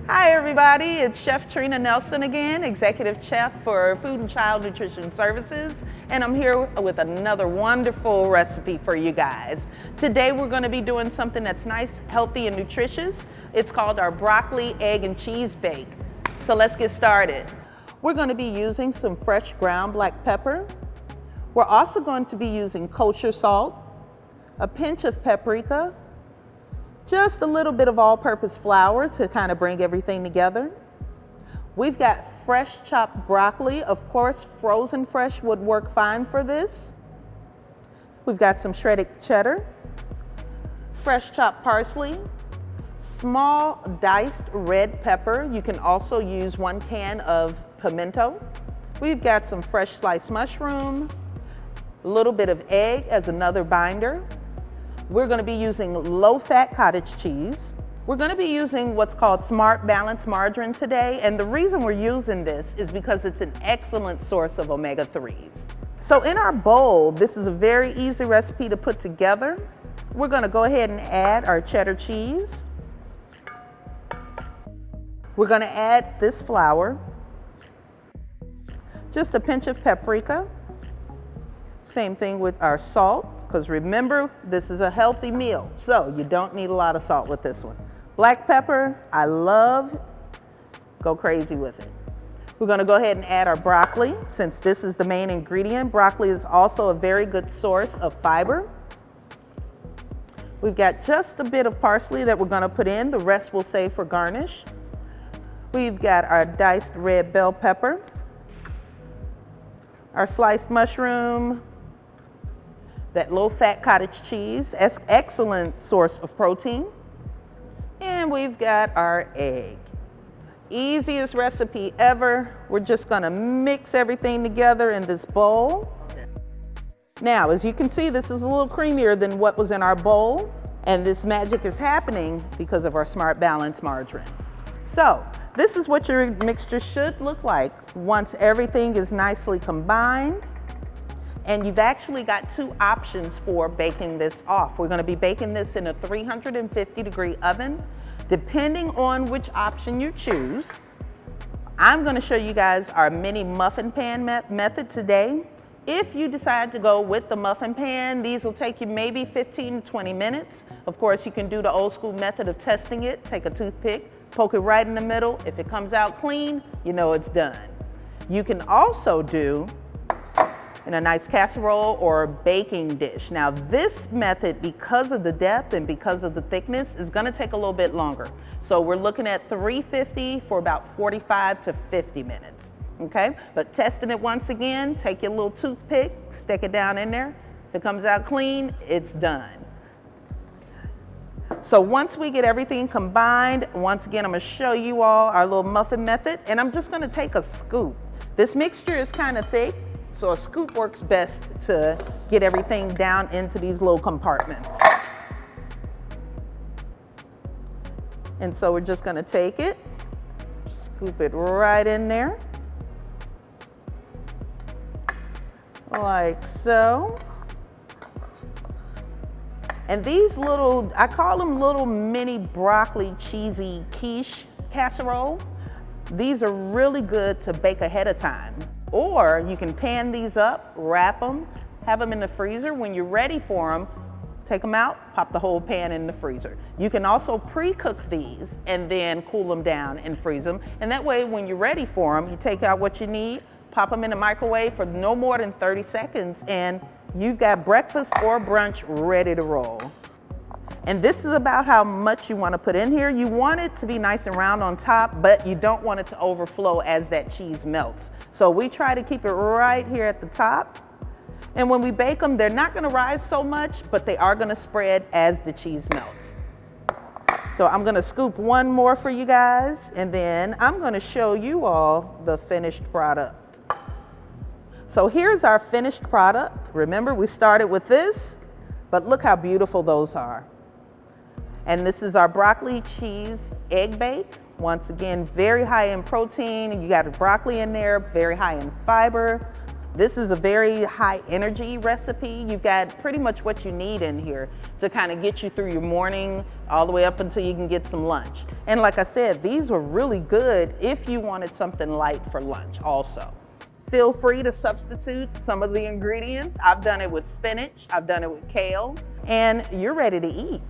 Hi everybody, it's Chef Trina Nelson again, Executive Chef for Food and Child Nutrition Services, and I'm here with another wonderful recipe for you guys. Today we're going to be doing something that's nice, healthy, and nutritious. It's called our broccoli, egg, and cheese bake. So let's get started. We're going to be using some fresh ground black pepper. We're also going to be using kosher salt, a pinch of paprika, just a little bit of all-purpose flour to kind of bring everything together. We've got fresh chopped broccoli. Of course, frozen fresh would work fine for this. We've got some shredded cheddar, fresh chopped parsley, small diced red pepper. You can also use 1 can of pimento. We've got some fresh sliced mushroom, a little bit of egg as another binder. We're going to be using low-fat cottage cheese. We're going to be using what's called Smart Balance margarine today, and the reason we're using this is because it's an excellent source of omega-3s. So in our bowl, this is a very easy recipe to put together. We're going to go ahead and add our cheddar cheese. We're going to add this flour, just a pinch of paprika, same thing with our salt. Because remember, this is a healthy meal, so you don't need a lot of salt with this one. Black pepper, I love, go crazy with it. We're gonna go ahead and add our broccoli, since this is the main ingredient. Broccoli is also a very good source of fiber. We've got just a bit of parsley that we're gonna put in, the rest we'll save for garnish. We've got our diced red bell pepper, our sliced mushroom, that low-fat cottage cheese, excellent source of protein. And we've got our egg. Easiest recipe ever. We're just gonna mix everything together in this bowl. Now, as you can see, this is a little creamier than what was in our bowl, and this magic is happening because of our Smart Balance margarine. So, this is what your mixture should look like once everything is nicely combined. And you've actually got 2 options for baking this off. We're gonna be baking this in a 350-degree oven. Depending on which option you choose, I'm gonna show you guys our mini muffin pan method today. If you decide to go with the muffin pan, these will take you maybe 15 to 20 minutes. Of course, you can do the old school method of testing it. Take a toothpick, poke it right in the middle. If it comes out clean, you know it's done. You can also do in a nice casserole or baking dish. Now this method, because of the depth and because of the thickness, is gonna take a little bit longer. So we're looking at 350 for about 45 to 50 minutes, okay? But testing it once again, take your little toothpick, stick it down in there. If it comes out clean, it's done. So once we get everything combined, once again, I'm gonna show you all our little muffin method, and I'm just gonna take a scoop. This mixture is kind of thick, so a scoop works best to get everything down into these little compartments. And so we're just gonna take it, scoop it right in there, like so. And these little, I call them little mini broccoli cheesy quiche casserole. These are really good to bake ahead of time. Or you can pan these up, wrap them, have them in the freezer. When you're ready for them, take them out, pop the whole pan in the freezer. You can also pre-cook these and then cool them down and freeze them. And that way, when you're ready for them, you take out what you need, pop them in the microwave for no more than 30 seconds, and you've got breakfast or brunch ready to roll. And this is about how much you want to put in here. You want it to be nice and round on top, but you don't want it to overflow as that cheese melts. So we try to keep it right here at the top. And when we bake them, they're not going to rise so much, but they are going to spread as the cheese melts. So I'm going to scoop one more for you guys, and then I'm going to show you all the finished product. So here's our finished product. Remember, we started with this, but look how beautiful those are. And this is our broccoli cheese egg bake. Once again, very high in protein. You got broccoli in there, very high in fiber. This is a very high energy recipe. You've got pretty much what you need in here to kind of get you through your morning all the way up until you can get some lunch. And like I said, these were really good if you wanted something light for lunch also. Feel free to substitute some of the ingredients. I've done it with spinach, I've done it with kale, and you're ready to eat.